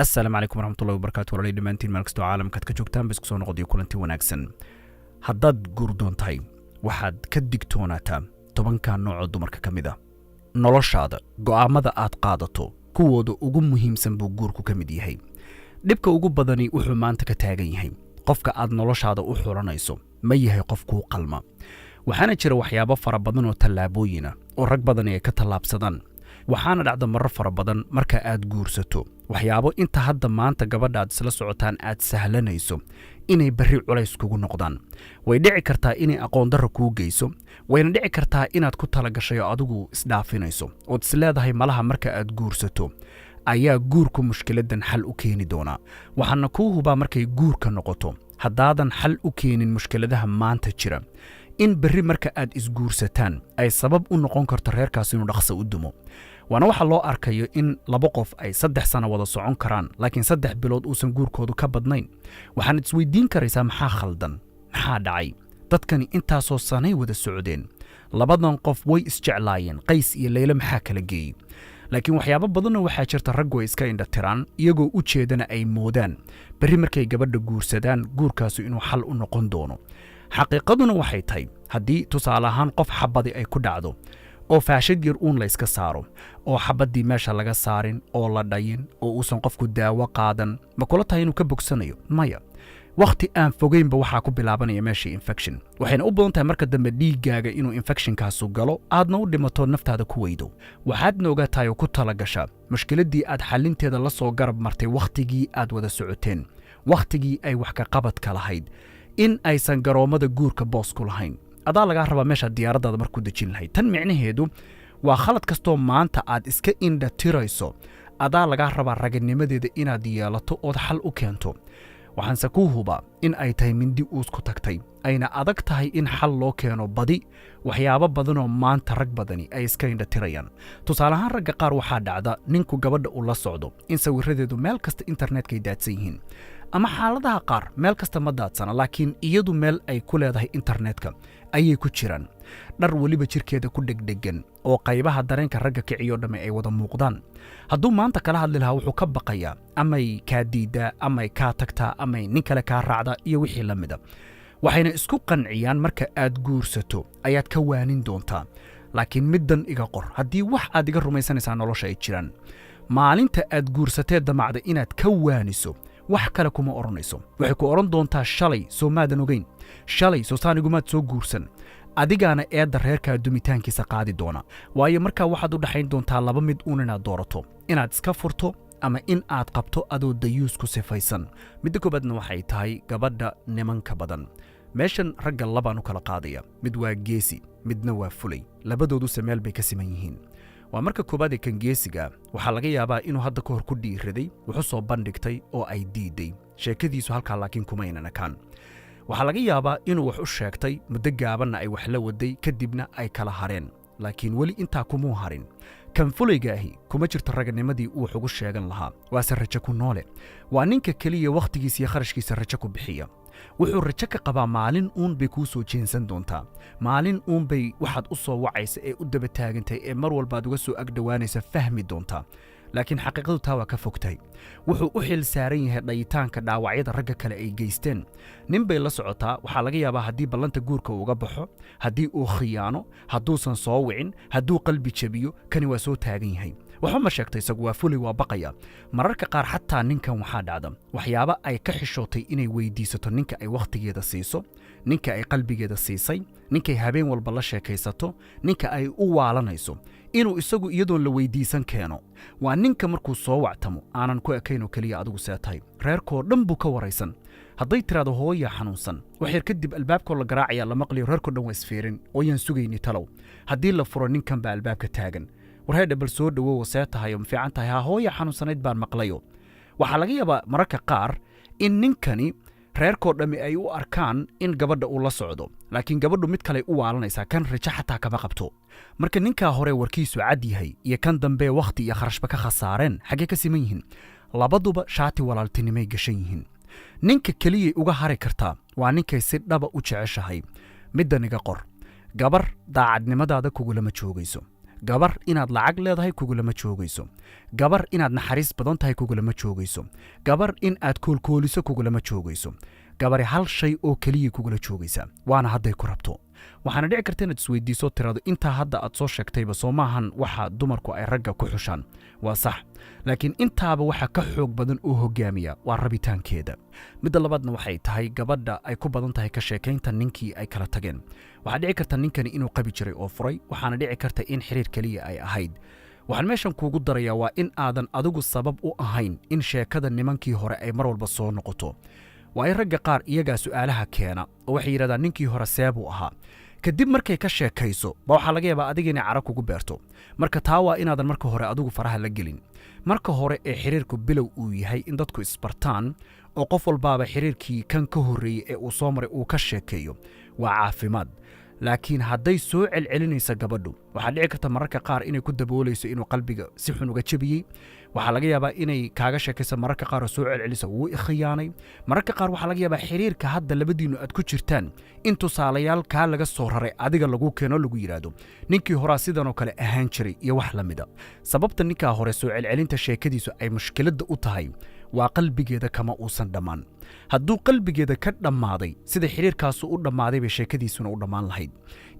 السلام عليكم ورحمة الله وبركاته ولي دمانتين مالكستو عالم كاد كجوجتان بس كسو نقضي كلنتي وناكسن هداد جوردون تاي waxaad ka digtoonaataa tobanka nooc dumarka kamida noloshaada go'aamada aad qaadato kuwooda ugu muhiimsan buu guurku kamid yahay dibka ugu badani wuxuu maanta ka taagan yahay qofka aad noloshaada u xulanayso ma yahay qof ku qalma waxaana jira waxyaabo fara badan oo talaabooyina oo rag badan ay ka talaabsadaan waxaana dhacda marar fara badan marka aad guursato waxyaabo inta hadda maanta gabadhaad isla socotaan aad sahlanayso inay bari culays kugu noqdaan way dhici kartaa inay aqoon darro kuu geyso wayna dhici kartaa inaad ku tala gashay oo adigu isdhaafinayso oo isleedahay malaha marka aad guursato ayaa guurku mushkiladan xal u keeni doona waxaana kuu hubaa markay guurka noqoto haddaadan xal u keenin mushkiladaha maanta jira in bari marka aad isguursataan ay sabab u noqon karto reerkaas inuu dhaqso u dumo waana waxa loo arkayo in laba qof ay 3 sano wada socon karaan laakiin 3 bilood uusan guurkoodu ka badnayn waxaan isweydiin karaysaa maxaa khaldan maxaa dhacay dadkani intaasoo sanay wada socdeen labadan qof way isjeclaayeen qays iyo leeyla maxaa kala geeyay laakiin waxyaabo badan waxaa jirta rag way iska indha tiraan iyagoo u jeedana ay moodaan bari markay gabadha guursadaan guurkaas inuu xal u noqon doono xaqiiqaduna waxay tahay haddii tusaale ahaan qof xabadi ay ku dhacdo oo faashad yar uun la iska saaro oo xabadii meesha laga saarin oo la dhayin oo uusan qofku daawo qaadan ma kula tahay inuu ka bogsanayo maya waqti aan fogeynba waxaa ku bilaabanaya meesha infection waxayna u badan tahay marka dambe dhiigaaga inuu infectionkaasu galo aadna u dhimato naftaada ku weydo waxaadna ogatahay oo ku tala gashaa mushkiladii aad xalinteeda la soo garab martay waqtigii aad wada socoteen waqtigii ay wax ka qabadka lahayd in aysan garoomada guurka boos ku lahayn adaa laga rabaa meesha diyaaradaada markuu dejin lahayd tan micnaheedu waa khalad kastoo maanta aad iska indha tirayso adaa laga rabaa raganimadeeda inaad yeelato ood xal u keento waxaanse kuu hubaa in ay tahay mindi uus ku tagtay ayna adag tahay in xal loo keeno badi waxyaabo badanoo maanta rag badani ay iska indha tirayaan tusaale ahaan ragga qaar waxaa dhacda ninku gabadha uu la socdo in sawiradeedu meel kasta internetka ay daadsan yihiin ama xaaladaha qaar meel kasta ma daadsana laakiin iyadu meel ay ku leedahay internetka ayay ku jiraan dhar weliba jirkeeda ku dhegdhegan oo qaybaha dareenka ragga kiciyo dhamme ay wada muuqdaan hadduu maanta kala hadli lahaa wuxuu ka baqayaa amay kaa diidaa amay kaa tagtaa amay nin kale kaa raacda iyo wixii la mida waxayna isku qanciyaan marka aad guursato ayaad ka waanin doontaa laakiin middan iga qor haddii wax aad iga rumaysanaysaa nolosha ay jiraan maalinta aad guursatee damacda inaad ka waaniso wax kale kuma oranayso waxay ku oran doontaa shalay soo maadan ogeyn shalay soo saanigumaad soo guursan adigaana eedda reerkaa dumitaankiisa qaadi doona waayo markaa waxaad u dhaxayn doontaa laba mid uun inaad doorato inaad iska furto ama in aad qabto adoo dayuus ku sifaysan midda koobaadna waxay tahay gabadha nimanka badan meeshan ragga labaan u kala qaadaya mid waa geesi midna waa fulay labadooduse meel bay ka siman yihiin waa marka koobaad ee kan geesiga waxaa laga yaabaa inuu hadda ka hor ku dhiiraday wuxuu soo bandhigtay oo ay diiday sheekadiisu halkaa laakiin kuma aynan ekaan waxaa laga yaabaa inuu wax u sheegtay muddo gaabanna ay wax la waday kadibna ay kala hareen laakiin weli intaa kumuu harin kan fulayga kuma jirto raganimadii uu wax ugu sheegan lahaa waase rajo ku noole waa ninka keliya wakhtigiisa iyo kharashkiisa rajo ku bixiya wuxuu rajo ka qabaa maalin uun bay kuu soo jeensan doontaa maalin uun bay waxaad u soo wacaysa ee u daba taagantay ee mar walbaad uga soo agdhowaanaysa fahmi doontaa laakiin xaqiiqadu taa waa ka fogtahay wuxuu u xil saaran yahay dhayitaanka dhaawacyada ragga kale ay geysteen nin bay la socotaa waxaa laga yaabaa haddii ballanta guurka uga baxo haddii uu khiyaano hadduusan soo wicin hadduu qalbi jabiyo kani waa soo taagan yahay waxba ma sheegtay isagu waa fulay waa baqaya mararka qaar xataa ninkan waxaa dhacda waxyaabo ay ka xishootay inay weydiisato ninka ay wakhtigeeda siiso ninka ay qalbigeeda siisay ninkay habeen walba la sheekaysato ninka ay u waalanayso inuu isagu iyadoon la weydiisan keeno waa ninka markuu soo wactamo aanan ku ekayn oo keliya adigu see tahay reerkoo dhan buu ka waraysan hadday tiraado hooya xanuunsan wax yar kadib albaabkoo la garaacayaa la maqliyo reerkoo dhan waa isfeerin oo yaan sugayni talow haddii la furo ninkan baa albaabka taagan warheedha bal soo dhowow see tahay oo ma fiican tahay haa hooya xanuunsanayd baan maqlayo waxaa laga yaabaa mararka qaar in ninkani reerkoo dhammi ay u arkaan in gabadha uu la socdo laakiin gabadhu mid kale u waalanaysaa kan rajo xataa kama qabto marka ninkaa hore warkiisu cad yahay iyo kan dambe wakhti iyo kharashba ka khasaareen xaggee ka siman yihiin labaduba shaati walaaltinimay gashan yihiin ninka keliyay uga hari kartaa waa ninkay si dhaba u jeceshahay middan iga qor gabar daacadnimadaada kugulama joogayso gabar inaad lacag leedahay kugulama joogayso gabar inaad naxariis badan tahay kugulama joogayso gabar in aad koolkooliso kugulama joogayso gabari hal shay oo kaliya kugula joogaysa waana hadday ku rabto waxaana dhici karta inaad isweydiiso tirado intaa hadda aad soo sheegtayba soo maahan waxa dumarku ay ragga ku xushaan waa sax laakiin intaaba waxa ka xoog badan oo hogaamiya waa rabitaankeeda midda labaadna waxay tahay gabadha ay ku badan tahay ka sheekaynta ninkii ay kala tageen waxaa dhici karta ninkani inuu qabi jiray oo furay waxaana dhici karta in xiriir kaliya ay ahayd waxaan meeshan kuugu darayaa waa in aadan adigu sabab u ahayn in sheekada nimankii hore ay mar walba soo noqoto waa in ragga qaar iyagaa su'aalaha keena oo waxay yidhahdaan ninkii hore seebuu ahaa kadib markay ka sheekayso ba waxaa laga yaabaa adiga inay cara kugu beerto marka taa waa inaadan marka hore adigu faraha la gelin marka hore ee xiriirku bilow uu yahay in dadku isbartaan oo qof walbaaba xiriirkii kan ka horreeyey ee uu soo maray uu ka sheekeeyo waa caafimaad laakiin hadday soo celcelinaysa gabadhu waxaa dhici karta mararka qaar inay ku daboolayso inuu qalbiga si xun uga jabiyey waxaa laga yaabaa inay kaaga sheekayso mararka qaar oo soo celcelisa wuu ikhiyaanay mararka qaar waxaa laga yaabaa xiriirka hadda labadiinnu aad ku jirtaan in tusaalayaal kaa laga soo raray adiga lagu keeno lagu yidhaahdo ninkii horaa sidanoo kale ahaan jiray iyo wax la mida sababta ninkaa hore soo celcelinta sheekadiisu ay mushkiladda u tahay waa qalbigeeda kama uusan dhammaan hadduu qalbigeeda ka dhammaaday sida xiriirkaasu u dhammaaday bay sheekadiisuna u dhammaan lahayd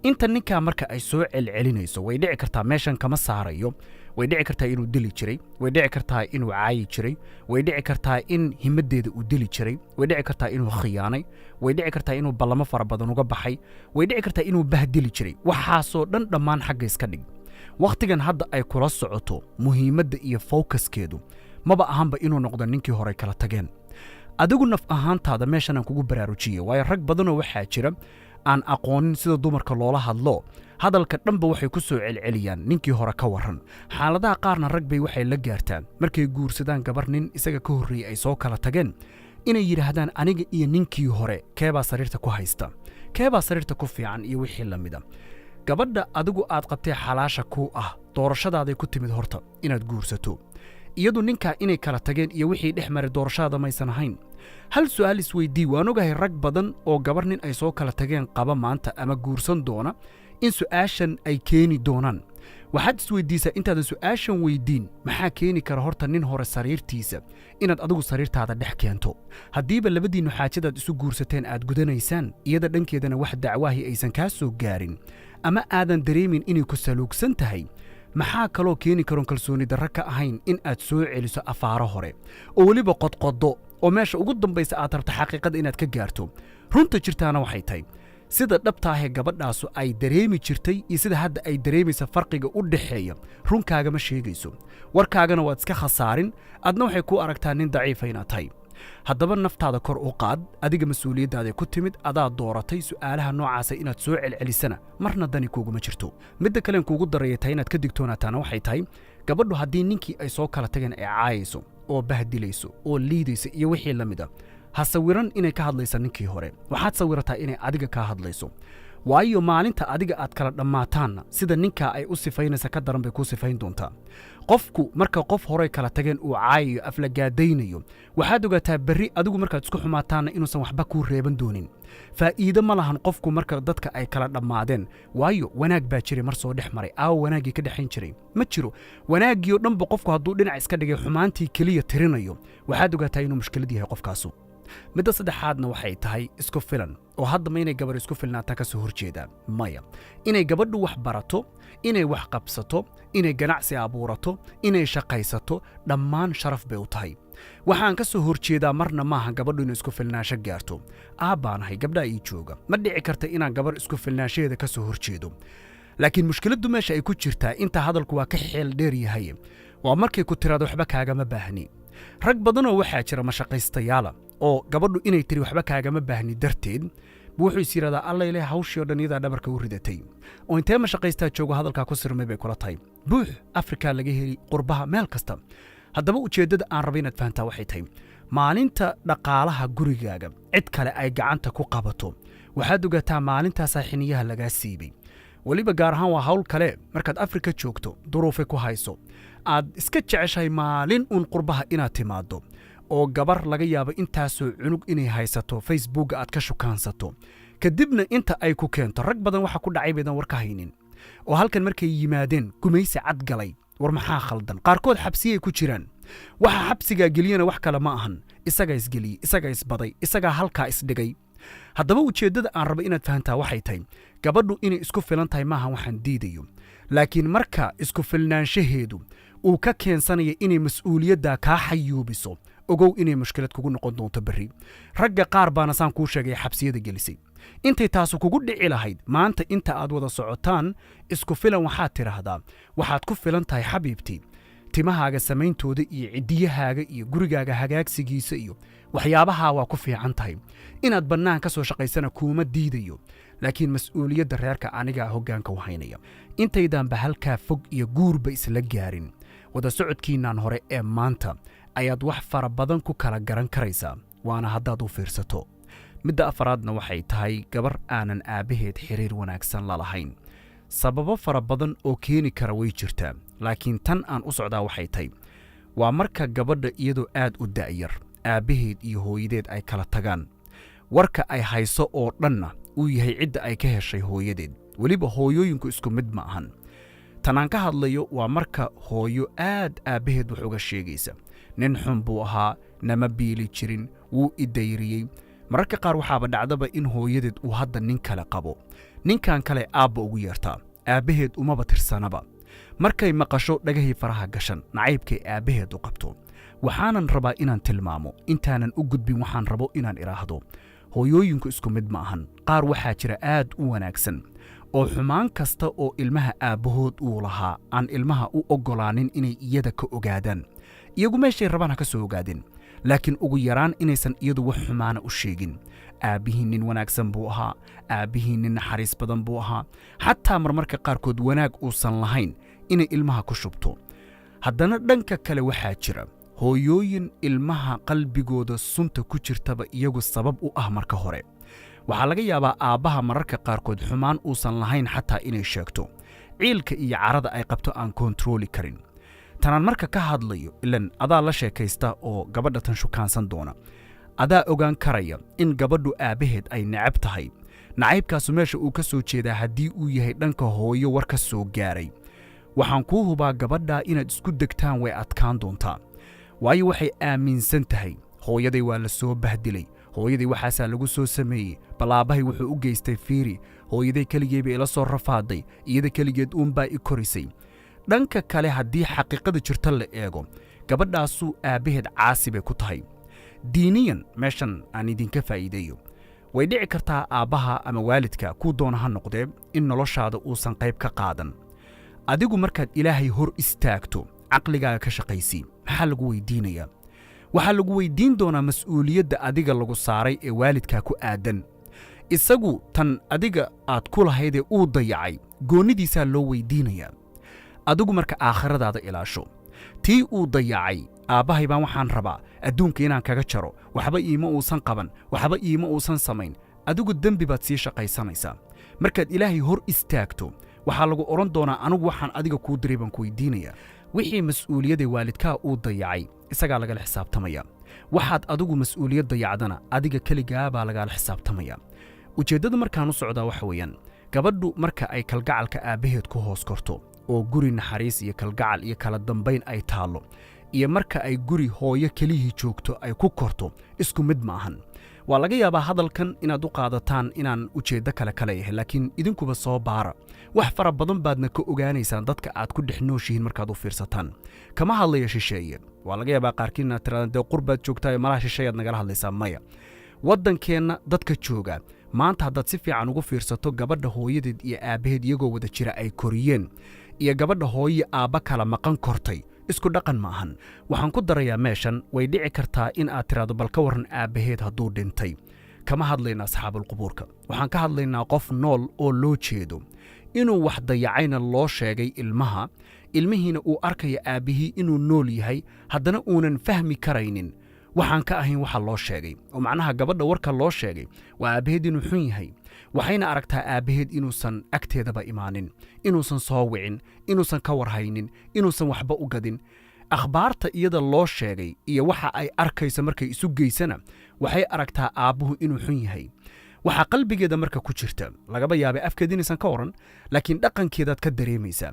inta ninkaa marka ay soo celcelinayso way dhici kartaa meeshan kama saarayo way dhici kartaa inuu dili jiray way dhici kartaa inuu caayi jiray way dhici kartaa in himadeeda uu dili jiray way dhici kartaa inuu khiyaanay way dhici kartaa inuu ballamo fara badan uga baxay way dhici kartaa inuu bahdili jiray waxaasoo dhan dhammaan xagga iska dhig wakhtigan hadda ay kula socoto muhiimadda iyo fowkaskeedu maba ahanba inuu noqdo ninkii hore kala tageen adigu naf ahaantaada meeshan aan kugu baraarujiyey waayo rag badanoo waxaa jira aan aqoonin sida dumarka loola hadlo hadalka dhanba waxay ku soo celceliyaan ninkii hore ka warran xaaladaha qaarna rag bay waxay la gaartaan markay guursadaan gabar nin isaga ka horreeyey ay soo kala tageen inay yidhaahdaan aniga iyo ninkii hore keebaa sariirta ku haysta keebaa sariirta ku fiican iyo wixii la mida gabadha adigu aad qabtee xalaasha kuu ah doorashadaaday ku timid horta inaad guursato iyadu ninkaa inay kala tageen iyo wixii dhex maray doorashada maysan ahayn hal su'aal isweydii waan ogahay rag badan oo gabar nin ay soo kala tageen qaba maanta ama guursan doona in su'aashan ay keeni doonaan waxaad isweydiisaa intaadan su'aashan weydiin maxaa keeni kara horta nin hore sariirtiisa inaad adigu sariirtaada dhex keento haddiiba labadiinnu xaajadaad isu guursateen aad gudanaysaan iyada dhankeedana wax dacwaahi aysan kaa soo gaarin ama aadan dareemin inay ku saluugsan tahay maxaa kaloo keeni karoon kalsooni darra ka ahayn in aad soo celiso afaaro hore oo weliba qodqoddo oo meesha ugu dambaysa aad rabta xaqiiqada inaad ka gaarto runta jirtaana waxay tahay sida dhabtaahee gabadhaasu ay dareemi jirtay iyo sida hadda ay dareemaysa farqiga u dhaxeeya runkaagama sheegayso warkaagana waad iska khasaarin adna waxay kuu aragtaa nin daciifa inaad tahay haddaba naftaada kor u qaad adiga mas-uuliyaddaada ku timid adaa dooratay su'aalaha noocaasa inaad soo celcelisana marna dani kuuguma jirto midda kalen kuugu daraya tahay inaad ka digtoonaataana waxay tahay gabadhu haddii ninkii ay soo kala tageen ay caayayso oo bahdilayso oo liidayso iyo wixii la mida ha sawiran inay ka hadlaysa ninkii hore waxaad sawirataa inay adiga kaa hadlayso waayo maalinta adiga aad kala dhammaataanna sida ninkaa ay u sifaynaysa ka daran bay kuu sifayn doontaa qofku marka qof horey kala tageen uu caayayo aflagaadaynayo waxaad ogaataa berri adigu markaad isku xumaataanna inuusan waxba kuu reeban doonin faa'iido ma lahan qofku marka dadka ay kala dhammaadeen waayo wanaag baa jiray mar soo dhex maray aawo wanaaggii ka dhexayn jiray ma jiro wanaaggii oo dhanba qofku hadduu dhinac iska dhigay xumaantii keliya tirinayo waxaad ogaataa inuu mushkilad yahay qofkaasu midda saddexaadna waxay tahay isku filan oo hadda ma inay gabar isku filnaataa ka soo horjeedaa maya inay gabadhu wax barato inay wax qabsato inay ganacsi abuurato inay shaqaysato dhammaan sharaf bay u tahay waxaan ka soo horjeedaa marna maaha gabadhu inay isku filnaansho gaarto aabbaanahay gabdhaa ii jooga ma dhici karta inaan gabar isku filnaanshaheeda ka soo horjeedo laakiin mushkiladdu meesha ay ku jirtaa intaa hadalku waa ka xeel dheer yahay waa markay ku tiraado waxba kaagama baahni rag badanoo waxaa jira mashaqaystayaala oo gabadhu inay tiri waxba kaagama baahni darteed buu wuxuu is yidhahdaa allayle hawshii oo dhan iyadaa dhabarka u ridatay oo intee mashaqaystaa joogo hadalkaa ku sirmay bay kula tahay buux afrikaa laga heli qurbaha meel kasta haddaba ujeeddada aan rabay inaad fahantaa waxay tahay maalinta dhaqaalaha gurigaaga cid kale ay gacanta ku qabato waxaad ogaataa maalintaasaa xiniyaha lagaa siibay weliba gaar ahaan waa hawl kale markaad afrika joogto duruufay ku hayso aad iska jeceshahay maalin uun qurbaha inaad timaaddo oo gabar laga yaabo intaasoo cunug inay haysato facebookga aad ka shukaansato kadibna inta ay ku keento rag badan waxa ku dhacay baydan war ka haynin oo halkan markay yimaadeen gumaysi cad galay war maxaa khaldan qaarkood xabsiyay ku jiraan waxa xabsiga geliyana wax kale ma ahan isaga isgeliyay isaga isbaday isaga halka isdhigay haddaba ujeedada aan rabo inaad fahantaa waxay tahay gabadhu inay isku filan tahay maaha waxaan diidayo laakiin marka isku filnaanshaheedu uu ka keensanayo inay mas'uuliyadda kaa xayuubiso ogow inay mushkilad kugu noqon doonto berri ragga qaar baana saan kuu sheegay xabsiyada gelisay intay taasu kugu dhici lahayd maanta inta aad wada socotaan isku filan waxaad tiraahdaa waxaad ku filan tahay xabiibtii timahaaga samayntooda iyo cidiyahaaga iyo gurigaaga hagaagsigiisa iyo waxyaabaha waa ku fiican tahay inaad bannaan ka soo shaqaysana kuuma diidayo laakiin mas'uuliyadda reerka anigaa hoggaanka u haynaya intaydaanba halkaa fog iyo guurba isla gaarin wada socodkiinaan hore ee maanta ayaad wax fara badan ku kala garan karaysaa waana haddaad u fiirsato midda afaraadna waxay tahay gabar aanan aabbaheed xiriir wanaagsan la lahayn sababo fara badan oo keeni kara way jirtaa laakiin tan aan u socdaa waxay tahay waa marka gabadha iyadoo aad u da'yar aabbaheed iyo hooyadeed ay kala tagaan warka ay hayso oo dhanna uu yahay cidda ay ka heshay hooyadeed weliba hooyooyinku isku mid ma ahan tanaan ka hadlayo waa marka hooyo aad aabbaheed wax uga sheegaysa nin xun buu ahaa nama biili jirin wuu idayriyey mararka qaar waxaaba dhacdaba in hooyadeed uu hadda nin kale qabo ninkan kale aabba ugu yeertaa aabbaheed umaba tirsanaba markay maqasho dhagahii faraha gashan nacaybkay aabbaheed u qabto waxaanan rabaa inaan tilmaamo intaanan u gudbin waxaan rabo inaan idhaahdo hooyooyinku isku mid ma ahan qaar waxaa jira aad u wanaagsan oo xumaan kasta oo ilmaha aabbahood uu lahaa aan ilmaha u oggolaanin inay iyada ka ogaadaan iyagu meeshay rabaan ha ka soo ogaadeen laakiin ugu yaraan inaysan iyadu wax xumaana u sheegin aabbihii nin wanaagsan buu ahaa aabbihii nin naxariis badan buu ahaa xataa marmarka qaarkood wanaag uusan lahayn inay ilmaha ku shubto haddana dhanka kale waxaa jira hooyooyin ilmaha qalbigooda sunta ku jirtaba iyagu sabab u ah marka hore waxaa laga yaabaa aabbaha mararka qaarkood xumaan uusan lahayn xataa inay sheegto ciilka iyo carada ay qabto aan koontarooli karin tanaan marka ka hadlayo ilan adaa la sheekaysta oo gabadha tan shukaansan doona adaa ogaan karaya in gabadhu aabbaheed ay necab tahay nacaybkaasu meesha uu ka soo jeedaa haddii uu yahay dhanka hooyo war ka soo gaaray waxaan kuu hubaa gabadhaa inaad isku degtaan way adkaan doontaa waayo waxay aaminsan tahay hooyaday waa la soo bahdilay hooyadii waxaasaa lagu soo sameeyey balaabahay wuxuu u geystay fiiri hooyaday keligeed bay ila soo rafaaday iyada keligeed uunbaa i korisay dhanka kale haddii xaqiiqada jirta la eego gabadhaasuu aabbaheed caasi bay ku tahay diiniyan meeshan aan idinka faa'iideeyo way dhici kartaa aabbaha ama waalidka kuu doona ha noqdee in noloshaada uusan qayb ka qaadan adigu markaad ilaahay hor istaagto caqligaaga ka shaqaysii maxaa lagu weydiinayaa waxaa lagu weydiin doonaa mas'uuliyadda adiga lagu saaray ee waalidkaa ku aadan isagu tan adiga aad ku lahaydee uu dayacay goonnidiisaa loo weydiinayaa adigu marka aakhiradaada ilaasho tii uu dayacay aabbahay baan waxaan rabaa adduunka inaan kaga jaro waxba iima uusan qaban waxba iima uusan samayn adigu dembi baad sii shaqaysanaysaa markaad ilaahay hor istaagto waxaa lagu odhan doonaa anugu waxaan adiga kuu diray baan ku weydiinayaa wixii mas'uuliyadda waalidkaa uu dayacay isagaa lagala xisaabtamaya waxaad adigu mas'uuliyad dayacdana adiga keligaa baa lagala xisaabtamaya ujeeddada markaan u socdaa waxa weeyaan gabadhu marka ay kalgacalka aabbaheed ku hoos korto oo guri naxariis iyo kalgacal iyo kala dambayn ay taallo iyo marka ay guri hooyo kelihii joogto ay ku korto isku mid ma ahan waa laga yaabaa hadalkan inaad u qaadataan inaan ujeeddo kale ka leeyahay laakiin idinkuba soo baara wax fara badan baadna ka ogaanaysaan dadka aad ku dhex nooshihiin markaad u fiirsataan kama hadlaya shisheeye waa laga yaabaa qaarkiin inaad tiraadaan dee qurbaad joogtaayo malaha shisheeyaad nagala hadlaysaa maya waddankeenna dadka jooga maanta haddaad si fiican ugu fiirsato gabadha hooyadeed iyo aabbaheed iyagoo wada jira ay koriyeen iyo gabadha hooyo aabba kala maqan kortay isku dhaqan ma ahan waxaan ku darayaa meeshan way dhici kartaa in aad tiraado bal ka warran aabbaheed hadduu dhintay kama hadlayna asxaabulqubuurka waxaan ka hadlaynaa qof nool oo loo jeedo inuu wax dayacayna loo sheegay ilmaha ilmihiina uu arkaya aabbihii inuu nool yahay haddana uunan fahmi karaynin waxaan ka ahayn waxa loo sheegay oo macnaha gabadha warka loo sheegay waa aabbaheed inuu xun yahay waxayna aragtaa aabbaheed inuusan agteedaba imaanin inuusan soo wicin inuusan ka warhaynin inuusan waxba u gadin akhbaarta iyada loo sheegay iyo waxa ay arkayso markay isu geysana waxay aragtaa aabbuhu inuu xun yahay waxaa qalbigeeda marka ku jirta lagaba yaabay afkeeda inaysan ka oran laakiin dhaqankeedaad ka dareemaysaa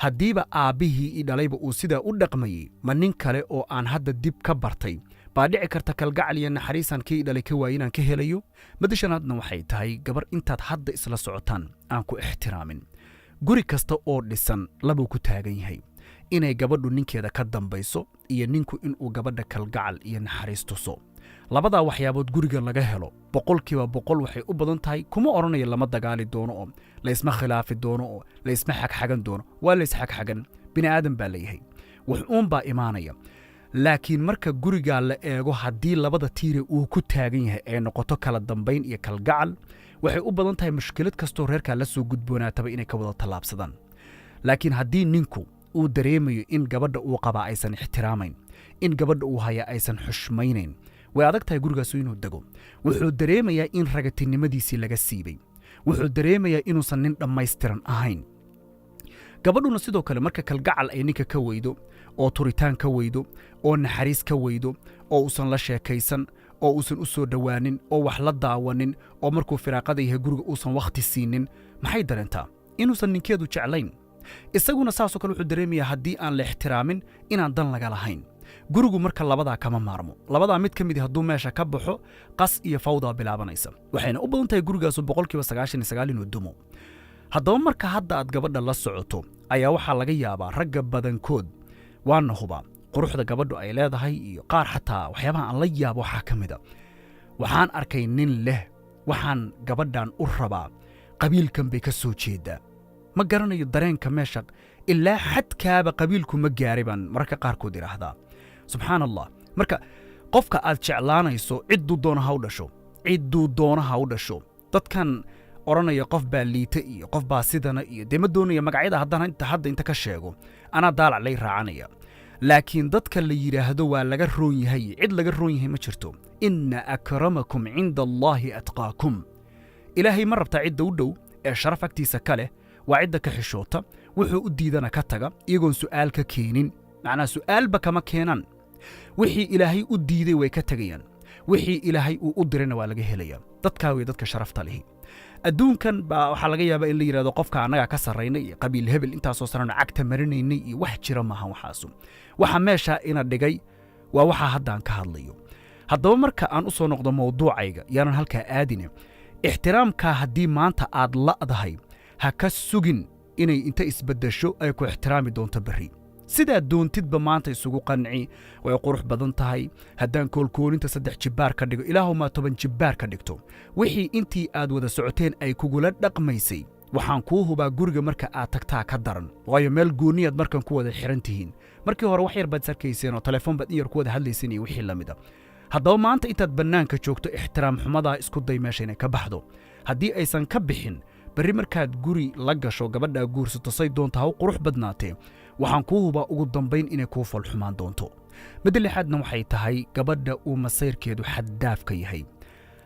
haddiiba aabbihii i dhalayba uu sidaa u dhaqmayey ma nin kale oo aan hadda dib ka bartay baa dhici karta kalgacal iyo naxariisaan kii i dhalay ka waaye inaan ka helayo madashanaadna waxay tahay gabar intaad hadda isla socotaan aan ku ixtiraamin guri kasta oo dhisan labuu ku taagan yahay inay gabadhu ninkeeda ka dambayso iyo ninku inuu gabadha kalgacal iyo naxariis tuso labadaa waxyaabood guriga laga helo 100% waxay u badan tahay kuma oranayo lama dagaali doono oo la isma khilaafi doono oo la isma xagxagan doono waa la isxagxagan bini aadan baa leeyahay wax uun baa imaanaya laakiin marka guriga la eego haddii labada tiire uu ku taagan yahay ee noqoto kala dambayn iyo kalgacal waxay u badan tahay mushkilad kastoo reerka la soo gudboonaataba inay ka wada tallaabsadaan laakiin haddii ninku uu dareemayo in gabadha uu qabaa aysan ixtiraamayn in gabadha uu haya aysan xushmaynayn way adag tahay gurigaasu inuu dego wuxuu dareemayaa in ragatinimadiisii laga siibay wuxuu dareemayaa inuusan nin dhammaystiran ahayn gabadhuna sidoo kale marka kalgacal ay ninka ka weydo oo turitaan ka weydo oo naxariis ka weydo oo uusan la sheekaysan oo uusan u soo dhowaanin oo wax la daawanin oo markuu firaaqada yahay guriga uusan wakhti siinin maxay dareentaa inuusan ninkeedu jeclayn isaguna saasoo kale wuxuu dareemayaa haddii aan la ixtiraamin inaan dan laga lahayn gurigu marka labadaa kama maarmo labadaa mid ka mid hadduu meesha ka baxo qas iyo fawdaa bilaabanaysa waxayna u badan tahay gurigaasu 99% inuu dumo haddaba marka hadda aad gabadha la socoto ayaa waxaa laga yaabaa ragga badankood waana hubaa quruxda gabadhu ay leedahay iyo qaar xataa waxyaabaha aan la yaabo waxaa ka mid a waxaan arkay nin leh waxaan gabadhan u rabaa qabiilkan bay ka soo jeedaa ma garanayo dareenka meesha ilaa xadkaaba qabiilku ma gaaray baan mararka qaarkood idhaahdaa subxaan allah marka qofka aad jeclaanayso cidduu doona ha u dhasho dadkan odhanaya qof baa liita iyo qof baa sidana iyo dee ma doonaya magacyada haddaan hadda inta ka sheego anaa daalac lay raacanaya laakiin dadka la yidhaahdo waa laga roon yahay cid laga roon yahay ma jirto inna akramakum cinda allaahi atqaakum ilaahay ma rabtaa cidda u dhow ee sharaf agtiisa ka leh waa cidda ka xishoota wuxuu u diidana ka taga iyagoon su'aal ka keenin macnaa su'aalba kama keenaan wixii ilaahay u diiday way ka tegayaan wixii ilaahay uu u dirayna waa laga helayaa dadkaa way dadka sharafta lihi adduunkan baa waxaa laga yaabaa in la yidhahdo qofka annagaa ka sarraynay iyo qabiil hebel intaasoo sarana cagta marinaynay iyo wax jira maaha waxaasu waxa meeshaa ina dhigay waa waxaa haddaan ka hadlayo haddaba marka aan u soo noqdo mawduucayga yaanan halkaa aadine ixtiraamkaa haddii maanta aad la'dahay ha ka sugin inay inta isbeddesho ay ku ixtiraami doonto berri sidaa doontidba maanta isugu qanci way qurux badan tahay haddaan koolkoolinta 3 jibbaar ka dhigo ilaahumaa 10 jibbaar ka dhigto wixii intii aad wada socoteen ay kugula dhaqmaysay waxaan kuu hubaa guriga marka aad tagtaa ka daran waayo meel gooniyaad markan ku wada xiran tihiin markii hore wax yar baad sarkayseen oo telefoon baad in yar ku wada hadlayseen iyo wixii la mida haddaba maanta intaad bannaanka joogto ixtiraam xumadaa isku day meesha inay ka baxdo haddii aysan ka bixin berri markaad guri la gasho gabadhaa guursato say doonta ha u qurux badnaatee waxaan kuu hubaa ugu dambayn inay kuu falxumaan doonto midda lixaadna waxay tahay gabadha uu masayrkeedu xaddaafka yahay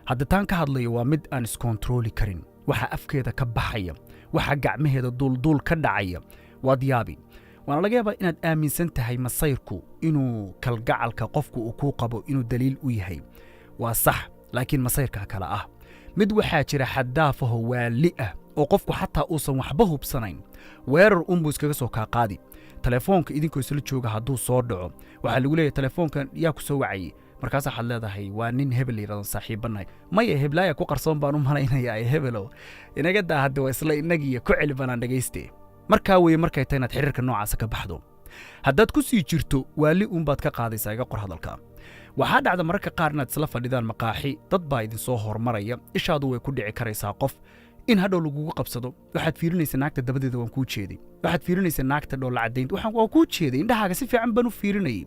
hadda taan ka hadlayo waa mid aan iskontarooli karin waxa afkeeda ka baxaya waxa gacmaheeda duulduul ka dhacaya waad yaabi waana laga yaabaa inaad aaminsan tahay masayrku inuu kalgacalka qofku uu kuu qabo inuu daliil u yahay waa sax laakiin masayrkaa kale ah mid waxaa jira xaddaafaho waali ah oo qofku xataa uusan waxba hubsanayn weerar unbuu iskaga soo kaa qaadi telefoonka idinkoo isla jooga hadduu soo dhaco waxaa lagu leeyahay telefoonkan yaa ku soo wacayey markaas waxaad leedahay waa nin hebel yidhahdan saaxiibbanahay maya heblaaya ku qarsoon baan u malaynayaa ee hebelow inaga daa hadda waa isla innagiiyo ku celi banaan dhegayste markaa weeye markay tahay inaad xiriirka noocaasa ka baxdo haddaad ku sii jirto waali uunbaad ka qaadaysaa iga qor hadalka waxaa dhacda mararka qaar inaad isla fadhidaan maqaaxi dad baa idinsoo hormaraya ishaadu way ku dhici karaysaa qof in hadhow lagugu qabsado waxaad fiirinaysa naagta dabadeeda waan kuu jeeday waxaad fiirinaysa naagta dhoolla caddaynta waan kuu jeeday indhahaaga si fiican baan u fiirinayay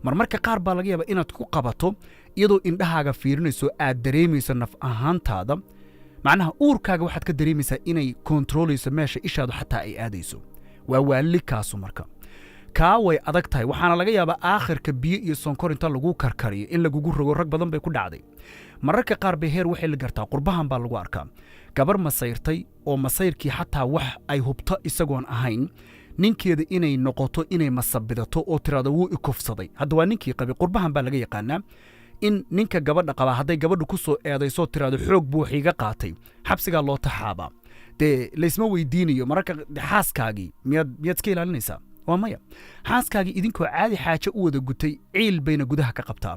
marmarka qaar baa laga yaabaa inaad ku qabato iyadoo indhahaaga fiirinayso aad dareemayso naf ahaantaada macnaha uurkaaga waxaad ka dareemaysaa inay kontroolayso meesha ishaadu xataa ay aadayso waa waali kaasu marka kaa way adag tahay waxaana laga yaabaa aakhirka biyo iyo sonkor inta lagu karkariyo in lagugu rogo rag badan bay ku dhacday mararka qaar bay heer waxay la gartaa qurbahan baa lagu arkaa gabar masayrtay oo masayrkii xataa wax ay hubto isagoon ahayn ninkeeda inay noqoto inay masabidato oo tiraado wuu ikufsaday hadda waa ninkii qabay qurbahan baa laga yaqaanaa in ninka gabadha qaba hadday gabadhu ku soo eedaysoo tiraado xoog buu wax iga qaatay xabsigaa loo taxaabaa dee laysma weydiinayo mararka xaaskaagii miyaad iska ilaalinaysaa waa maya xaaskaagii idinkoo caadi xaajo u wada gutay ciil bayna gudaha ka qabtaa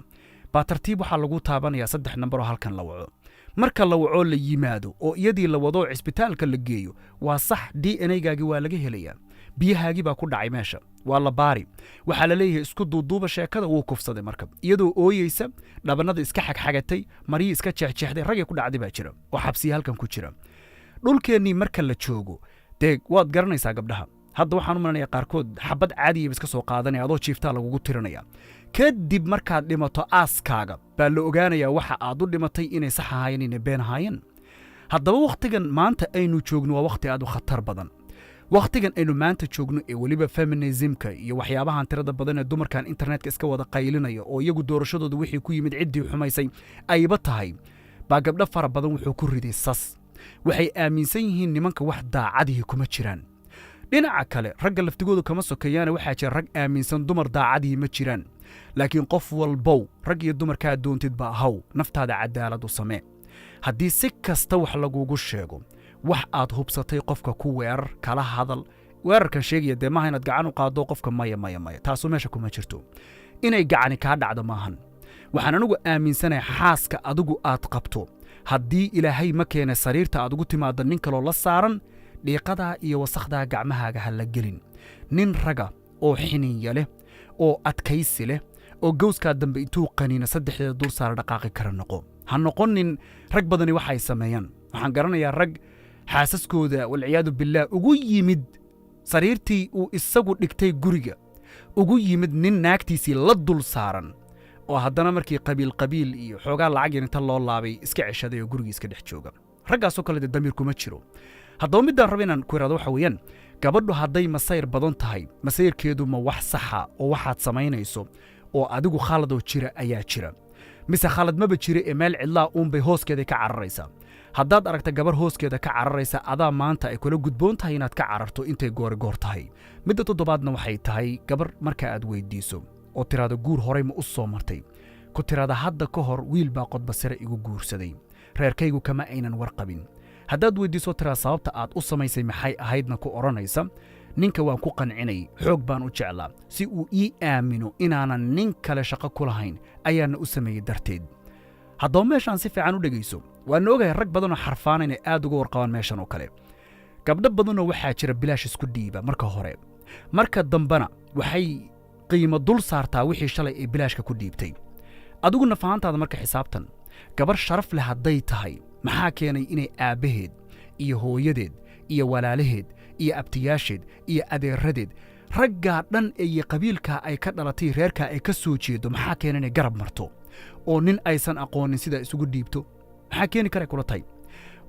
baa tartiib waxaa lagu taabanayaa 3 nambaroo halkan la waco marka la waco la yimaado oo iyadii la wado cisbitaalka la geeyo waa sax DNA-gaagii waa laga helayaa biyahaagii baa ku dhacay meesha waa la baari waxaa la leeyahay isku duuduuba sheekada wuu kufsaday marka iyadoo ooyeysa dhabanada iska xagxagatay marii iska jeexjeexday ragay ku dhacday baa jira oo xabsiya halkan ku jira dhulkeennii marka la joogo dee waad garanaysaa gabdhaha hadda waxaan u malanayaa qaarkood xabad caadiya iska soo qaadanaya adoo jiiftaa lagugu tirinaya kadib markaad dhimato aaskaaga baa la ogaanayaa waxa aad u dhimatay inay sax ahaayeen inay been ahaayeen haddaba wakhtigan maanta aynu joogno waa wakhti aad u khatar badan wakhtigan aynu maanta joogno ee weliba feminismka iyo waxyaabahan tirada badan ee dumarkan internetka iska wada qaylinaya oo iyagu doorashadooda wixii ku yimid ciddii xumaysay ayba tahay baa gabdho fara badan wuxuu ku riday sas waxay aaminsan yihiin nimanka wax daacadihii kuma jiraan dhinaca kale ragga laftigoodu kama sokeeyaana waxaa jira rag aaminsan dumar daacadihii ma jiraan laakiin qof walbow rag iyo dumarkaa doontid ba ahaw naftaada cadaalad u samee haddii si kasta wax lagugu sheego wax aad hubsatay qofka ku weerar kala hadal weerarkan sheegaya dee maaha inaad gacan u qaado qofka maya taasoo meesha kuma jirto inay gacani kaa dhacdo maahan waxaan anigu aaminsanahay xaaska adigu aad qabto haddii ilaahay ma keena sariirta aad ugu timaado nin kaloo la saaran dhiiqadaa iyo wasakhdaa gacmahaaga ha la gelin nin raga oo xininya leh oo adkaysi leh oo gowskaa dambe intuu qaniina 3 dul saara dhaqaaqi kara noqo ha noqonin rag badani waxay sameeyaan waxaan garanayaa rag xaasaskooda walciyaadu billaah ugu yimid sariirtii uu isagu dhigtay guriga ugu yimid nin naagtiisii la dul saaran oo haddana markii qabiil iyo xoogaa lacag yar inta loo laabay iska ceshaday oo gurigii iska dhex jooga raggaasoo kale dee damiir kuma jiro haddaba midaan raba inaan ku iraado waxa weeyaan gabadhu hadday masayr badan tahay masayrkeedu ma wax saxa oo waxaad samaynayso oo adigu khaladoo jira ayaa jira mise khalad maba jira ee meel cidlaa uunbay hooskeeda ka cararaysaa haddaad aragta gabar hooskeeda ka cararaysa adaa maanta ay kula gudboon tahay inaad ka cararto intay goor tahay midda toddobaadna waxay tahay gabar marka aad weydiiso oo tiraada guur horay ma u soo martay ku tiraada hadda ka hor wiil baa qodbasare igu guursaday reerkaygu kama aynan warqabin haddaad weydiiso tiraa sababta aad u samaysay maxay ahaydna ku odhanaysa ninka waan ku qancinay xoog baan u jeclaa si uu ii aamino inaanan nin kale shaqo ku lahayn ayaana u sameeyey darteed haddaba meeshaan si fiican u dhegayso waana ogahay rag badanoo xarfaana inay aad uga warqabaan meeshan oo kale gabdho badanoo waxaa jira bilaash isku dhiiba marka hore marka dambena waxay qiimo dul saartaa wixii shalay ay bilaashka ku dhiibtay adiguna fahantaada marka xisaabtan gabar sharaf leh hadday tahay maxaa keenay inay aabbaheed iyo hooyadeed iyo walaalaheed iyo abtiyaasheed iyo adeeradeed raggaa dhan iyo qabiilkaa ay ka dhalatay reerkaa ay ka soo jeedo maxaa keenay inay garab marto oo nin aysan aqoonin sidaa isugu dhiibto maxaa keeni karay kula tahay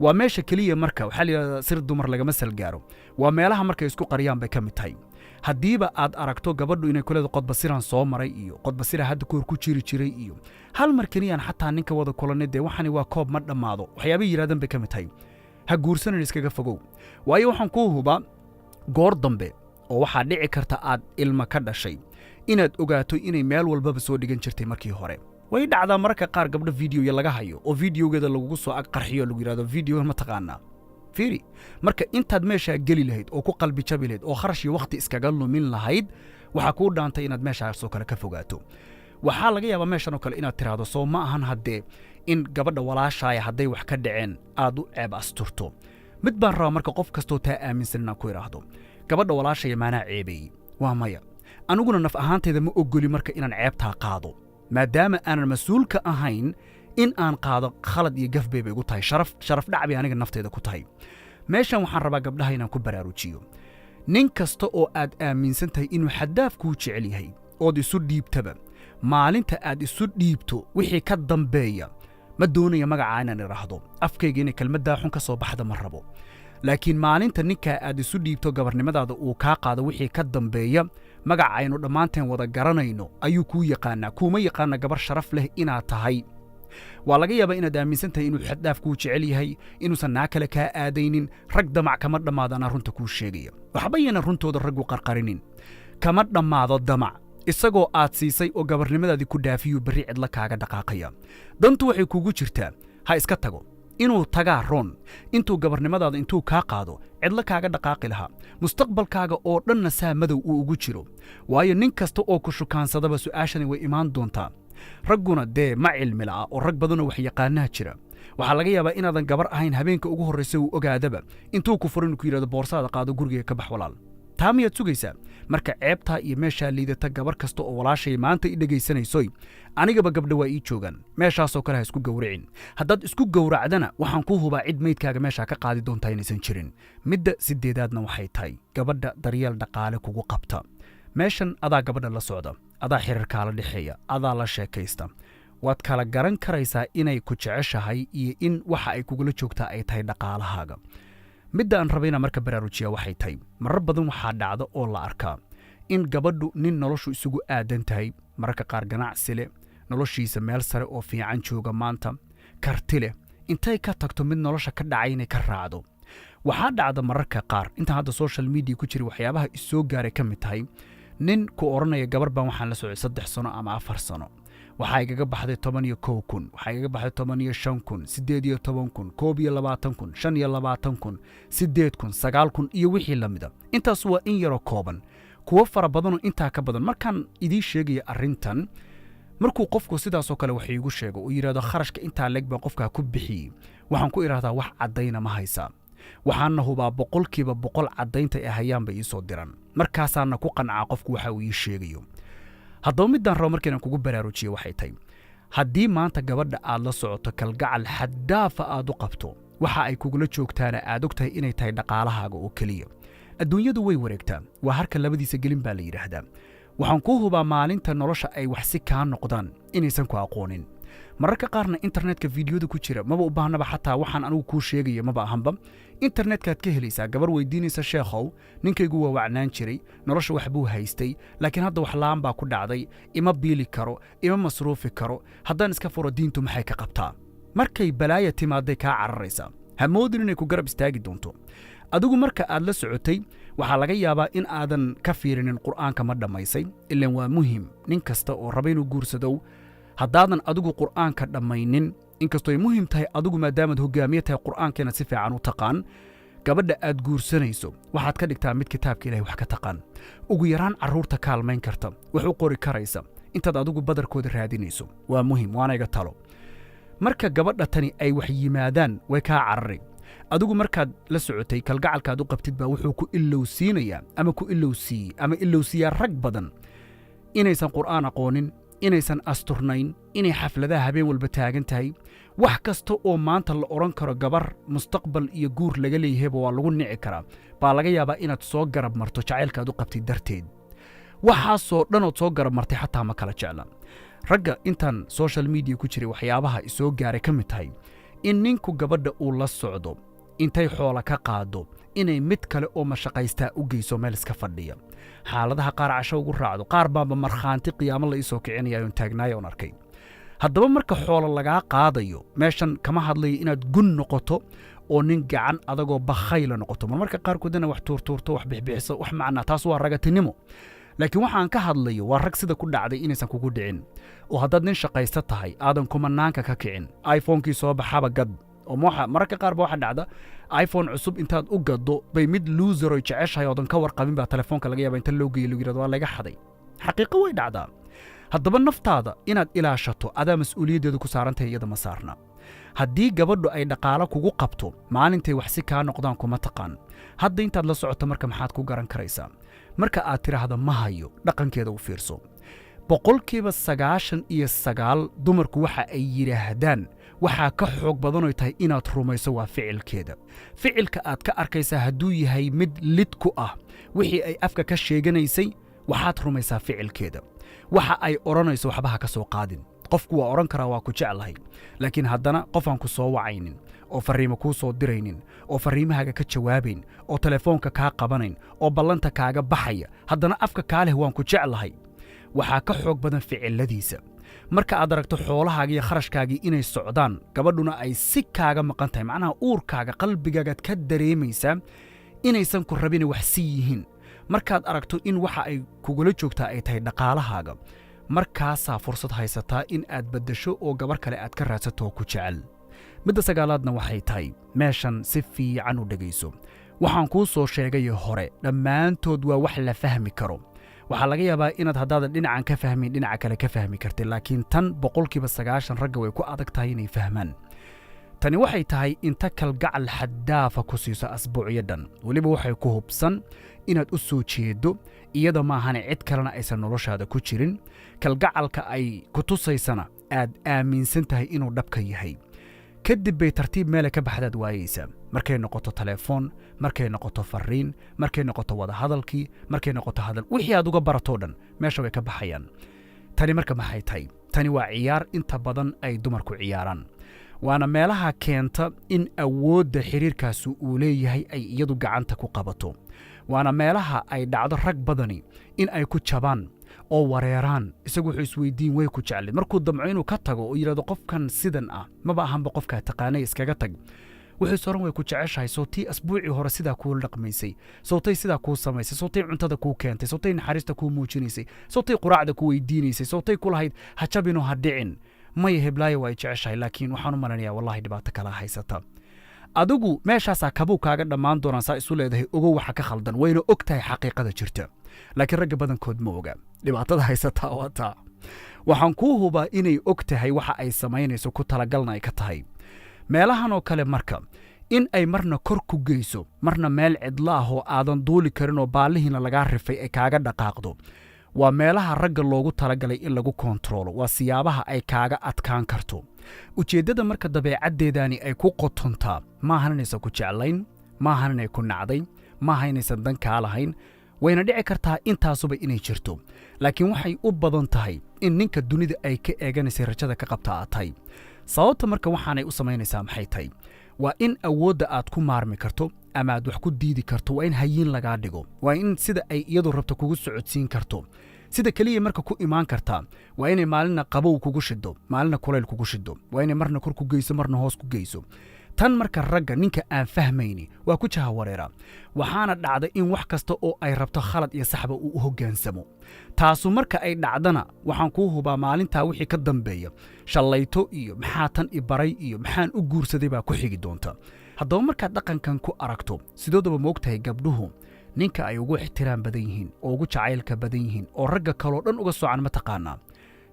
waa meesha keliya marka waxaa la yidhahdaa sir dumar lagama salgaaro waa meelaha markay isku qariyaan bay ka mid tahay haddiiba aad aragto gabadhu inay kuleeda qodbasiraan soo maray iyo qodbasira hadda koor ku jiri jiray iyo hal mar keliyaan xataa ninka wada kulanay dee waxani waa koob ma dhammaado waxyaabay yidhahdaan bay ka mid tahay ha guursanan iskaga fogow waayo waxaan kuu hubaa goor dambe oo waxaa dhici karta aad ilma ka dhashay inaad ogaato inay meel walbaba soo dhigan jirtay markii hore way dhacdaa mararka qaar gabdho fiidiyoya laga hayo oo fiidiyogeeda lagugu soo ag qarxiyo lagu yidhahdo fiidiyo ma taqaanaa fiiri marka intaad meeshaa geli lahayd oo ku qalbi jabi lahayd oo kharash iyo wakhti iskaga lumin lahayd waxaa kuu dhaantay inaad meeshaasoo kale ka fogaato waxaa laga yaabaa meeshan oo kale inaad tiraahdo soo ma ahan haddee in gabadha walaashaaya hadday wax ka dhaceen aad u ceeb asturto mid baan rabaa marka qof kastoo taa aaminsan inaan ku idhaahdo gabadha walaashaya maanaa ceebeeyey waa maya aniguna naf ahaantayda ma ogoli marka inaan ceebtaa qaado maadaama aanan mas-uul ka ahayn in aan qaado khalad iyo gaf bay igu tahay sharaf dhac bay aniga naftayda ku tahay meeshan waxaan rabaa gabdhaha inaan ku baraarujiyo nin kasta oo aad aaminsan tahay inuu xaddaaf kuu jecel yahay ood isu dhiibtaba maalinta aad isu dhiibto wixii ka dambeeya ma doonaya magacaa inaan idhaahdo afkayga inay kelmaddaa xun ka soo baxda ma rabo laakiin maalinta ninkaa aad isu dhiibto gabarnimadaada uu kaa qaado wixii ka dambeeya magaca aynu dhammaanteen wada garanayno ayuu kuu yaqaanaa kuuma yaqaana gabar sharaf leh inaad tahay waa laga yaabaa inaad aaminsan tahay inuu xaddaaf kuu jecel yahay inuusan naa kale kaa aadaynin rag damac kama dhammaado anaa runta kuu sheegaya waxba yaynan runtooda raggu qarqarinin kama dhammaado damac isagoo aad siisay oo gabarnimadaadii ku dhaafiyuu berri cidla kaaga dhaqaaqaya dantu waxay kugu jirtaa ha iska tago inuu tagaa roon intuu gabarnimadaada intuu kaa qaado cidla kaaga dhaqaaqi lahaa mustaqbalkaaga oo dhanna saa madow uu ugu jiro waayo nin kasta oo ku shukaansadaba su'aashani way imaan doontaa ragguna dee ma cilmi la'a oo rag badanoo wax yaqaanaha jira waxaa laga yaabaa inaadan gabar ahayn habeenka ugu horraysa uu ogaadaba intuu ku furan ku yidhahdo boorsaada qaado guriga ka bax walaal taa miyaad sugaysaa marka ceebtaa iyo meeshaa liidata gabar kasta oo walaashay maanta i dhegaysanaysoy anigaba gabdha waa ii joogaan meeshaasoo kale ha isku gowracin haddaad isku gowracdana waxaan kuu hubaa cid maydkaaga meeshaa ka qaadi doontaa inaysan jirin midda sideedaadna waxay tahay gabadha daryeel dhaqaale kugu qabta meeshan adaa gabadha la socda adaa xiriirkaa la dhexeeya adaa la sheekaysta waad kala garan karaysaa inay ku jeceshahay iyo in waxa ay kugula joogtaa ay tahay dhaqaalahaaga midda aan rabayna marka baraarujiya waxay tahay marar badan waxaa dhacda oo la arkaa in gabadhu nin noloshu isugu aadan tahay mararka qaar ganacsi leh noloshiisa meel sare oo fiican jooga maanta karti leh intay ka tagto mid nolosha ka dhacay inay ka raacdo waxaa dhacda mararka qaar intaan hadda social media ku jira waxyaabaha isoo gaaray ka mid tahay nin ku odhanaya gabar baan waxaan la socday 3 sano ama 4 sano waxaa igaga baxday 11,000 waxaa igaga baxday 15,000 18,000 21,000 25,000 8,000 9,000 iyo wixii la mida intaas waa in yaroo kooban kuwa fara badanoo intaa ka badan markaan idiin sheegaya arrintan markuu qofku sidaasoo kale wax iigu sheego uu yidhahdo kharashka intaa leeg baan qofkaa ku bixiyey waxaan ku idhahdaa wax caddayna ma haysaa waxaana hubaa 100% caddaynta ay hayaanba ii soo diran markaasaana ku qancaa qofku waxa uu ii sheegayo haddaba midaan rabo markaynan kugu baraarujiye waxay tahay haddii maanta gabadha aad la socoto kalgacal xaddaafa aad u qabto waxa ay kugula joogtaana aad og tahay inay tahay dhaqaalahaaga oo keliya adduunyadu way wareegtaa waa harka labadiisa gelin baa la yidhaahdaa waxaan kuu hubaa maalinta nolosha ay wax si kaa noqdaan inaysan ku aqoonin mararka qaarna internetka fiidiyooda ku jira maba u baahnaba xataa waxaan anigu kuu sheegaya maba ahanba internetkaad ka helaysaa gabar weydiinaysa sheekhow ninkaygu waa wacnaan jiray nolosha wax buu haystay laakiin hadda wax la'aan baa ku dhacday ima biili karo ima masruufi karo haddaan iska furo diintu maxay ka qabtaa markay balaaya timaaday kaa cararaysaa ha moodin inay ku garab istaagi doonto adigu marka aad la socotay waxaa laga yaabaa in aadan ka fiirinin qur'aanka ma dhammaysay ilaan waa muhim nin kasta oo raba inuu guursadow haddaadan adigu qur'aanka dhammaynin inkastoo ay muhim tahay adigu maadaamaad hogaamiye tahay qur'aankeena si fiican u taqaan gabadha aad guursanayso waxaad ka dhigtaa mid kitaabka ilaahay wax ka taqaan ugu yaraan carruurta kaalmayn karta wax u qori karaysa intaad adigu badarkooda raadinayso waa muhim waana iga talo marka gabadha tani ay wax yimaadaan way kaa carari adigu markaad la socotay kalgacalkaad u qabtid baa wuxuu ku ilowsiinayaa ama ku ilowsiiyey ama ilowsiiyaa rag badan inaysan qur'aan aqoonin inaysan asturnayn inay xafladaha habeen walba taagan tahay wax kasta oo maanta la odhan karo gabar mustaqbal iyo guur laga leeyahayba waa lagu nici karaa baa laga yaabaa inaad soo garab marto jacaylkaad u qabtid darteed waxaasoo dhanood soo garab martay xataa ma kala jecla ragga intaan social media ku jiray waxyaabaha isoo gaaray ka mid tahay in ninku gabadha uu la socdo intay xoola ka qaado inay mid kale oo mashaqaystaa u geyso meel iska fadhiya xaaladaha qaar casho ugu raacdo qaar baanba markhaanti qiyaamo la isoo kicinaya oon taagnaaya oon arkay haddaba marka xoola lagaa qaadayo meeshan kama hadlayo inaad gun noqoto oo nin gacan adagoo bakhayla noqoto marmarka qaarkoodana wax tuurtuurto wax bixbixiso wax macnaa taas waa ragatinimo laakiin waxaan ka hadlayo waa rag sida ku dhacday inaysan kugu dhicin oo haddaad nin shaqaysta tahay aadan kumanaanka ka kicin iphonekii soo baxaba gad oo mararka qaar ba waxa dhacda iphone cusub intaad u gaddo bay mid loser oo jeceshahay oodan ka warqabin baa telefoonka laga yaabaa inta loo geeyo lagu yidhahdo waa laga xaday xaqiiqo way dhacdaa haddaba naftaada inaad ilaashato adaa mas'uuliyaddeedu ku saaran tahay iyada ma saarna haddii gabadhu ay dhaqaalo kugu qabto maalintay wax si kaa noqdaan kuma taqaan hadda intaad la socoto marka maxaad ku garan karaysaa marka aad tidhaahdo ma hayo dhaqankeeda u fiirso 99% dumarku waxa ay yidhaahdaan waxaa ka xoog badanoy tahay inaad rumayso waa ficilkeeda ficilka aad ka arkaysaa hadduu yahay mid lid ku ah wixii ay afka ka sheeganaysay waxaad rumaysaa ficilkeeda waxa ay odhanayso waxba ha ka soo qaadin qofku waa odhan karaa waa ku jeclahay laakiin haddana qofaan ku soo wacaynin oo farriimo kuu soo diraynin oo farriimahaaga ka jawaabayn oo telefoonka kaa qabanayn oo ballanta kaaga baxaya haddana afka kaa leh waan ku jeclahay waxaa ka xoog badan ficiladiisa marka aad aragto xoolahaaga iyo kharashkaagii inay socdaan gabadhuna ay si kaaga maqan tahay macnaha uurkaaga qalbigaagaad ka dareemaysaa inaysan ku rabin wax si yihiin markaad aragto in waxa ay kugula joogtaa ay tahay dhaqaalahaaga markaasaa fursad haysataa in aad beddesho oo gabar kale aad ka raadsato oo ku jecel midda sagaalaadna waxay tahay meeshan si fiican u dhegayso waxaan kuu soo sheegay hore dhammaantood waa wax la fahmi karo waxaa laga yaabaa inaad haddaadan dhinacan ka fahmin dhinaca kale ka fahmi kartid laakiin tan 90% ragga way ku adag tahay inay fahmaan tani waxay tahay inta kalgacal xaddaafa ku siiso asbuucyo dhan weliba waxay ku hubsan inaad u soo jeedo iyada maahane cid kalena aysan noloshaada ku jirin kalgacalka ay ku tusaysana aad aaminsan tahay inuu dhabka yahay kadib bay tartiib meele ka baxdaad waayaysa markay noqoto telefoon markay noqoto fariin markay noqoto wada hadalkii markay noqoto hadal wixii aad uga barato dhan meesha way ka baxayaan tani marka maxay tahay tani waa ciyaar inta badan ay dumarku ciyaaraan waana meelaha keenta in awoodda xiriirkaasi uu leeyahay ay iyadu gacanta ku qabato waana meelaha ay dhacdo rag badani in ay ku jabaan oo wareeraan isagu wuxuu isweydiin way ku jeclid markuu damco inuu ka tago oo yidhahdo qofkan sidan ah maba ahanba qofkaa taqaanay iskaga tag wuxuu soran way ku jeceshahay sootii asbuucii hore sidaa kuu dhaqmaysay sootay sidaa kuu samaysay sootay cuntada kuu keentay sootay naxariista kuu muujinaysay sootay quraacda ku weydiinaysay sootay ku lahayd ha jabinoo ha dhicin maya heblaayo waa ay jeceshahay laakiin waxaan u malanayaa wallahi dhibaato kala haysata adigu meeshaasaa kabuu kaaga dhammaan doonaan saa isu leedahay ogow waxa ka khaldan wayna og tahay xaqiiqada jirta laakiin ragga badankood ma oga dhibaatada haysataa waa taa waxaan kuu hubaa inay og tahay waxa ay samaynayso ku talagalna ay ka tahay meelahan oo kale marka in ay marna kor ku geyso marna meel cidla ah oo aadan duuli karin oo baallihiina lagaa rifay ay kaaga dhaqaaqdo waa meelaha ragga loogu talagalay in lagu kontaroolo waa siyaabaha ay kaaga adkaan karto ujeeddada marka dabeecaddeedaani ay ku qotontaa maahan inaysan ku jeclayn maahan inay ku nacday maaha inaysan dan kaa lahayn wayna dhici kartaa intaasuba inay jirto laakiin waxay u badan tahay in ninka dunida ay ka eeganaysay rajada ka qabta aad tahay sababta marka waxaanay u samaynaysaa maxay tahay waa in awoodda aad ku maarmi karto ama aad wax ku diidi karto waa in hayiin lagaa dhigo waa in sida ay iyadu rabto kugu socodsiin karto sida keliya marka ku imaan kartaa waa inay maalina qabow kugu shido maalina kulayl kugu shido waa inay marna kor ku geyso marna hoos ku geyso tan marka ragga ninka aan fahmayni waa ku jaha wareera waxaana dhacda in wax kasta oo ay rabto khalad iyo saxba uu u hoggaansamo taasu marka ay dhacdana waxaan kuu hubaa maalintaa wixii ka dambeeya shallayto iyo maxaa tan i baray iyo maxaan u guursaday baa ku xigi doonta haddaba markaad dhaqankan ku aragto sidoodaba moogtahay gabdhuhu ninka ay ugu ixtiraam badan yihiin oo ugu jacaylka badan yihiin oo ragga kaloo dhan uga soocan ma taqaanaa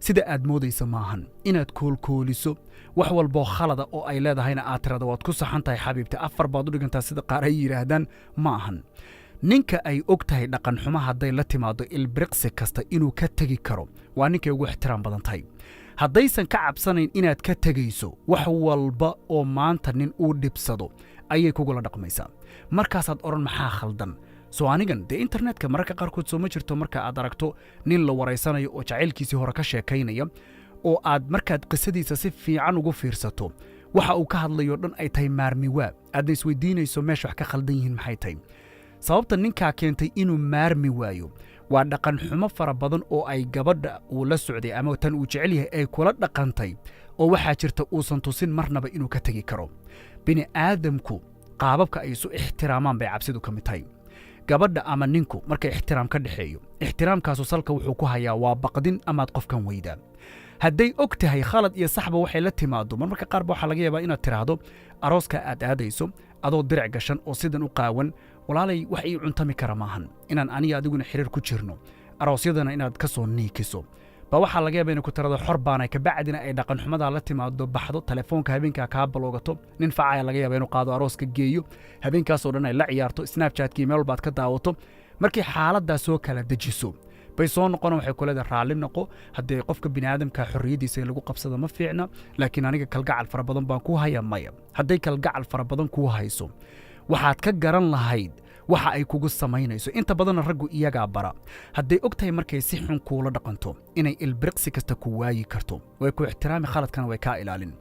sida aad moodaysa maahan inaad koolkooliso wax walboo khalada oo ay leedahayna aad tirada waad ku saxan tahay xabiibta 4 baad u dhigantaa sida qaar ay yidhaahdaan ma ahan ninka ay og tahay dhaqan xumo hadday la timaado ilbiriqsi kasta inuu ka tegi karo waa ninkay ugu ixtiraam badan tahay haddaysan ka cabsanayn inaad ka tegayso wax walba oo maanta nin uu dhibsado ayay kugula dhaqmaysaa markaasaad odhan maxaa khaldan soo anigan dee internetka mararka qaarkood soo ma jirto marka aad aragto nin la waraysanayo oo jacaylkiisii hore ka sheekaynaya oo aad markaad qisadiisa si fiican ugu fiirsato waxa uu ka hadlayo dhan ay tahay maarmiwaa aadna isweydiinayso meesha wax ka khaldan yihiin maxay tahay sababta ninkaa keentay inuu maarmi waayo waa dhaqan xumo fara badan oo ay gabadha uu la socday ama tan uu jecel yahay ay kula dhaqantay oo waxaa jirta uusan tusin marnaba inuu ka tegi karo bini aadamku qaababka ay isu ixtiraamaan bay cabsidu ka mid tahay gabadha ama ninku markay ixtiraam ka dhexeeyo ixtiraamkaasu salka wuxuu ku hayaa waa baqdin amaad qofkan weydaa hadday og tahay khalad iyo saxba waxay la timaado marmarka qaarba waxaa laga yaabaa inaad tiraahdo arooska aad aadayso adoo dirac gashan oo sidan u qaawan walaalay wax ii cuntami kara maahan inaan aniga adiguna xiriir ku jirno aroosyadana inaad ka soo niikiso ba waxaa laga yaabaa inay ku tirado xor baanay kabacdina ay dhaqan xumadaa la timaado baxdo telefoonka habeenkaa kaa baloogato nin facaya laga yaabaa inuu qaado arooska geeyo habeenkaasoo dhan ay la ciyaarto snapchatkii meel walbaad ka daawato markii xaaladdaa soo kala dejiso bay soo noqona waxay ku leedahay raalli noqo haddii qofka bini'aadamka xorriyadiisa in lagu qabsado ma fiicna laakiin aniga kalgacal fara badan baan kuu haya maya hadday kalgacal fara badan kuu hayso waxaad ka garan lahayd waxa ay kugu samaynayso inta badanna raggu iyagaa bara hadday og tahay markay si xun kuula dhaqanto inay ilbiriqsi kasta ku waayi karto way ku ixtiraami khaladkana way kaa ilaalin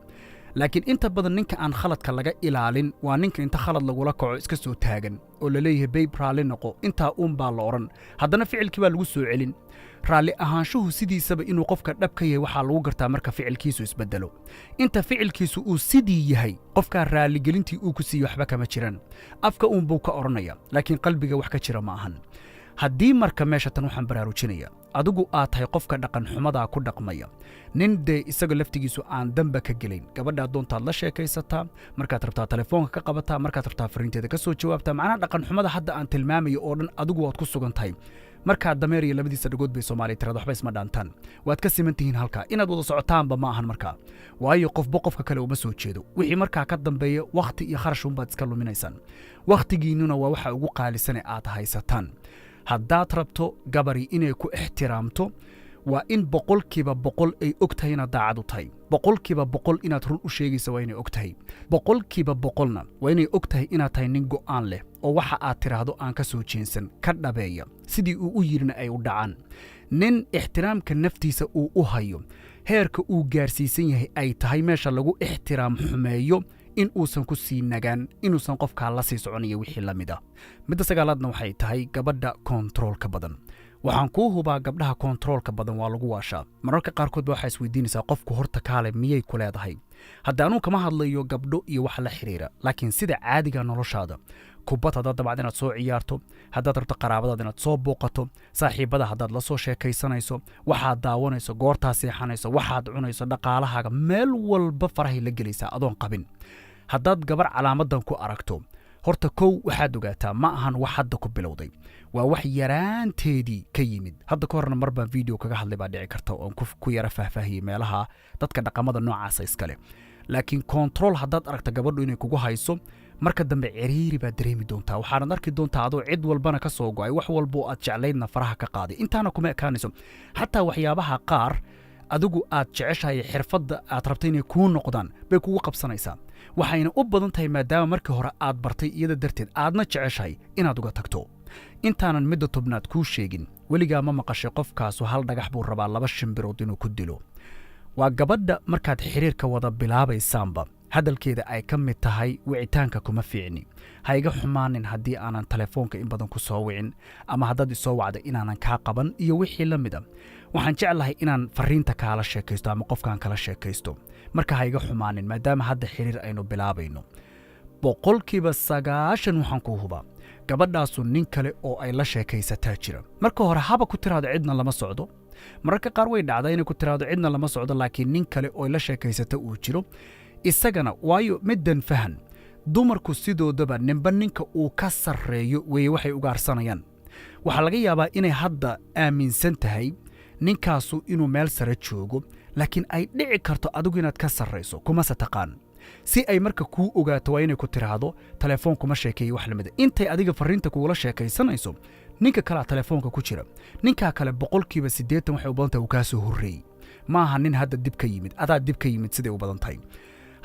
laakiin inta badan ninka aan khaladka laga ilaalin waa ninka inta khalad lagula kaco iska soo taagan oo la leeyahay bayb raalli noqo intaa baa la odhan haddana ficilkii baa lagu soo celin raalli ahaanshuhu sidiisaba inuu qofka dhab ka yahay waxaa lagu gartaa marka ficilkiisu isbeddelo inta ficilkiisu uu sidii yahay qofkaa raalligelintii uu ku siiyo waxba kama jiran afka buu ka odhanaya laakiin qalbiga wax ka jira ma ahan haddii marka meesha tan waxaan baraarujinaya adigu aad tahay qofka dhaqan xumadaa ku dhaqmaya nin dee isaga laftigiisu aan damba ka gelayn gabadha doontaad la sheekaysataa markaad rabtaa telefoonka ka qabataa markaad rabtaa fariinteeda ka soo jawaabtaa macnaha dhaqan xumada hadda aan tilmaamayo oo dhan adigu waad ku sugan tahay markaad dameer iyo labadiisa dhagood bay Soomaaliya tirada waxba isma dhaantaan waad ka siman tihiin halka inaad wada socotaanba ma ahan markaa waayo qofka kale uma soo jeedo wixii markaa ka dambeeya waqti iyo kharash baad iska luminaysaan waqtigiinuna waa waxa ugu qaalisan ee aad haysataan haddaad rabto gabari inay ku ixtiraamto waa in 100% ay ogtahay inaad daacad u tahay 100% inaad run u sheegayso waa inay ogtahay 100%na waa inay ogtahay inaad tahay nin go'aan leh oo waxa aad tiraahdo aan ka soo jeensan ka dhabeeya sidii uu u yirina ay u dhacaan nin ixtiraamka naftiisa uu u hayo heerka uu gaarsiisan yahay ay tahay meesha lagu ixtiraam xumeeyo in uusan ku sii nagaan inuusan qofka la sii soconaya wixii la mid ah midda sagaalaadna waxay tahay gabadha controlka badan waxaan ku hubaa gabdhaha controlka badan waa lagu waashaa mararka qaarkood waxa isweydiinaysaa qofku horta kaale miyay ku leedahay haddaanu kama hadlayo gabdho iyo wax la xiriira laakiin sida caadiga noloshaada kubad haddaad dabacad inaad soo ciyaarto haddaad rabto qaraabadaad inaad soo booqato saaxiibada haddaad la soo sheekaysanayso waxaad daawanayso goortaa seexanayso waxaad cunayso dhaqaalahaaga meel walba farahay la gelaysaa adoon qabin haddaad gabar calaamadan ku aragto horta kow waxaad ogaataa ma ahan wax hadda ku bilowday waa wax yaraanteedii ka yimid hadda ka horna mar baan video kaga hadlay baa dhici karta oo ku yara faahfaahiyay meelaha dadka dhaqamada noocaas iskale laakiin control haddaad aragto gabadhu inay kugu hayso marka dambe ciriiri baad dareemi doontaa waxaanad arki doontaa adoo cid walbana ka soo go'ay wax walbo aad jeclaydna faraha ka qaaday intaana kuma ekaanayso xataa waxyaabaha qaar adigu aad jeceshahay xirfadda aad rabtay inay kuu noqdaan bay kugu qabsanaysaa waxayna u badan tahay maadaama markii hore aad bartay iyada darteed aadna jeceshahay inaad uga tagto intaanan midda tobnaad kuu sheegin weligaa ma maqashay qofkaasu hal dhagax buu rabaa 2 shimbirood inuu ku dilo waa gabadha markaad xiriirka wada bilaabaysaanba hadalkeeda ay ka mid tahay wicitaanka kuma fiicni ha iga xumaanin haddii aanan telefoonka in badan ku soo wicin ama haddaad isoo wacda inaanan kaa qaban iyo wixii la mid a waxaan jeclahay inaan fariinta kaala sheekaysto ama qofkaan kala sheekaysto marka ha iga xumaanin maadaama hadda xiriir aynu bilaabayno 90% waxaan ku hubaa gabadhaasu nin kale oo ay la sheekaysataa jira marka hore haba ku tiraado cidna lama socdo mararka qaar way dhacdaa inay ku tiraado cidna lama socdo laakiin nin kale oo la sheekaysata uu jiro isagana waayo middan fahan dumarku sidoodaba ninka uu ka sarreeyo way waxay ugaarsanayaan waxa laga yaabaa inay hadda aaminsan tahay ninkaasu inuu meel sare joogo laakiin ay dhici karto adigu inaad ka sarreyso kuma sataqaan si ay marka kuu ogaato waa inay ku tiraahdo telefoon kuma sheekeeyo wax lamid intay adiga fariinta kuula sheekaysanayso ninka kale telefoonka ku jira ninka kale 80% waxay u badan tahay uu ka soo horreeyay maaha nin hadda dib ka yimid adaa dib ka yimid sidee u badan tahay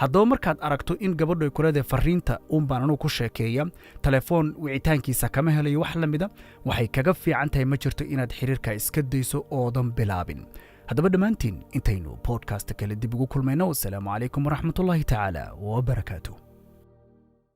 haddaba markaad aragto in gabadhu ay ku leedahay fariinta baan anugu ku sheekeeya telefoon wicitaankiisa kama helayo wax la mida waxay kaga fiican tahay ma jirto inaad xiriirka iska dayso oodan bilaabin haddaba dhammaantiin intaynu podcast kale dib ugu kulmayno wassalaamu calaykum waraxmatullaahi tacaala wabarakaatuh